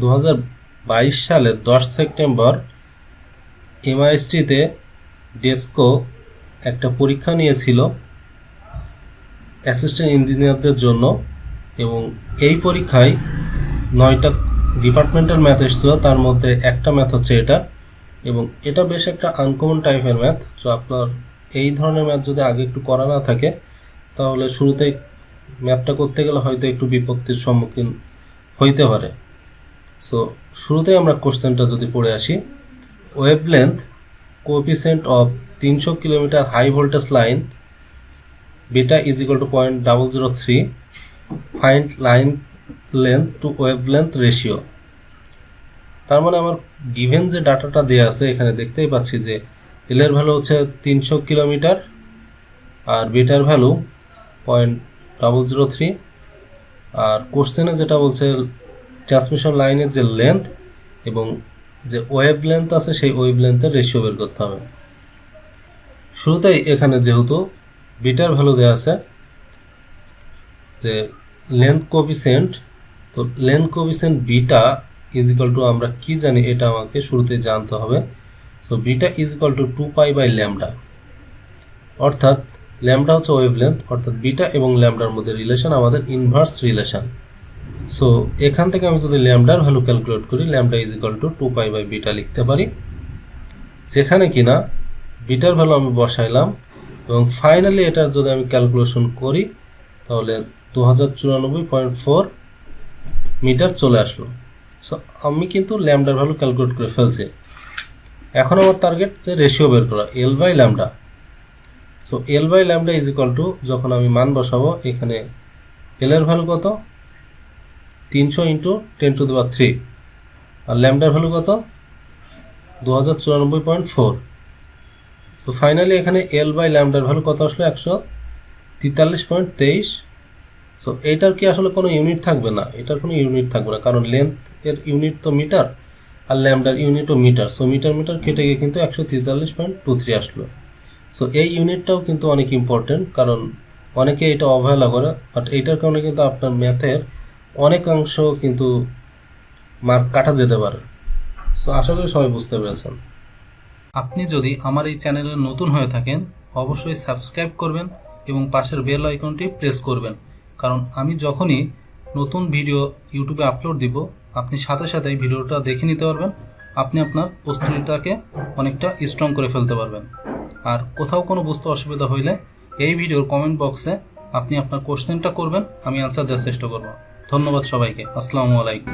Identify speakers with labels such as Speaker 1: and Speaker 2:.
Speaker 1: 2022 সালের 10 সেপ্টেম্বর এমআইএসটিতে ডেস্কো একটা পরীক্ষা নিয়েছিল অ্যাসিস্ট্যান্ট ইঞ্জিনিয়ারদের জন্য, এবং এই পরীক্ষায় 9টা ডিপার্টমেন্টাল ম্যাথ এসেছিল, তার মধ্যে একটা ম্যাথ হচ্ছে এটা, এবং এটা বেশ একটা আনকমন টাইপের ম্যাথ। তো আপনার এই ধরনের ম্যাথ যদি আগে একটু করা না থাকে তাহলে শুরুতেই ম্যাথটা করতে গেলে হয়তো একটু বিপত্তির সম্মুখীন হইতে পারে। সো শুরুতেই আমরা কোশ্চেনটা যদি পড়ে আসি, wavelength coefficient of 300 kilometre high voltage line beta is equal to 0.003. Find line length to wavelength ratio. তার মানে আমার গিভেন যে ডাটাটা দেওয়া আছে এখানে দেখতেই পাচ্ছি যে এল এর ভ্যালু হচ্ছে 300 কিলোমিটার আর বিটার ভ্যালু 0.003, আর কোশ্চেনে যেটা বলছে ট্রান্সমিশন লাইনের যে লেন্থ এবং যে ওয়েভ লেন্থ আছে সেই ওয়েভ লেন্থের রেশিও বের করতে হবে। শুরুতেই এখানে যেহেতু বিটার ভ্যালু দেওয়া আছে যে লেন্থ কোএফিসিয়েন্ট, তো length coefficient beta is equal to আমরা কি জানি এটা আমাকে শুরুতে জানতে হবে। So beta is equal to 2π/ল্যামডা, অর্থাৎ ল্যামডা হচ্ছে ওয়েভলেন্থ, অর্থাৎ বিটা এবং ল্যামডার মধ্যে রিলেশন আমাদের ইনভার্স রিলেশন। সো এখান থেকে আমি যদি ল্যামডার ভ্যালু ক্যালকুলেট করি, ল্যামডা ইজ ইকুয়াল টু 2π/বিটা লিখতে পারি, যেখানে কিনা বিটার ভ্যালু আমি বসাইলাম এবং ফাইনালি এটার যদি আমি ক্যালকুলেশন করি তাহলে 2094.4 মিটার চলে আসলো। সো আমি কিন্তু ল্যামডার ভ্যালু ক্যালকুলেট করে ফেলছি। এখন আমার টার্গেট যে রেশিও বের করা L/ল্যামডা। সো L/ল্যামডা ইজ ইকুয়াল টু, যখন আমি মান বসাবো এখানে L এর ভ্যালু কত 300 × 10⁻³ আর ল্যামডার ভ্যালু কত 2094.4। তো ফাইনালি এখানে L/ল্যামডার ভ্যালু কত আসলো 143.23। সো এইটার কি আসলে কোনো ইউনিট থাকবে না, এটার কোনো ইউনিট থাকবে না, কারণ লেন্থ এর ইউনিট তো মিটার আর ল্যামডার ইউনিটও মিটার। সো মিটার মিটার কেটে গিয়ে কিন্তু 143.23 আসলো। সো এই ইউনিটটাও কিন্তু অনেক ইম্পর্টেন্ট, কারণ অনেকে এটা অবহেলা করে, বাট এইটার কারণে কিন্তু আপনার ম্যাথের অনেকাংশ কিন্তু মার্ক কাটা যেতে পারে। সো আশা করি সবাই বুঝতে পেরেছেন। আপনি যদি আমার এই চ্যানেলে নতুন হয়ে থাকেন অবশ্যই সাবস্ক্রাইব করবেন এবং পাশের বেল আইকনটি প্রেস করবেন, কারণ আমি যখনই নতুন ভিডিও ইউটিউবে আপলোড দিব আপনি সাথে সাথেই ভিডিওটা দেখে নিতে পারবেন, আপনি আপনার প্রস্তুতিটাকে অনেকটা স্ট্রং করে ফেলতে পারবেন। আর কোথাও কোনো বুঝতে অসুবিধা হইলে এই ভিডিওর কমেন্ট বক্সে আপনি আপনার কোশ্চেনটা করবেন, আমি আনসার দেওয়ার চেষ্টা করব। ধন্যবাদ সবাইকে। আসসালামু আলাইকুম।